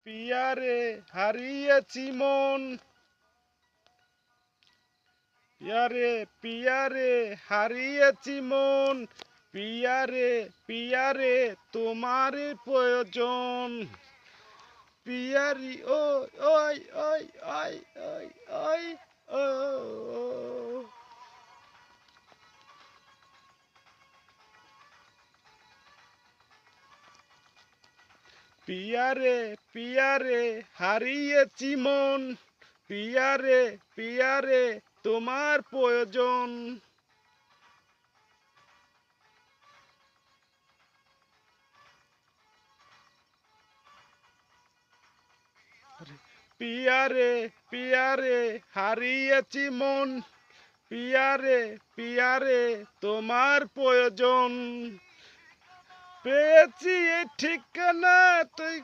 পিয়ারে হারিয়েছি মন, পিয়ারে পিয়ারে হারিয়েছি মন, পিয়ারে পিয়ারে তোমার প্রয়োজন, পিয়ারি ও ওই ওই ওই ওই ওই ও পিয়ারে পিয়ারে হারিয়েছি মন, পিয়ারে পিয়ারে তোমার প্রয়োজন, পিয়ারে পিয়ারে হারিয়েছি মন, পিয়ারে পিয়ারে তোমার প্রয়োজন, পেয়েছি এই ঠিকানা তুই